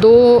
2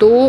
2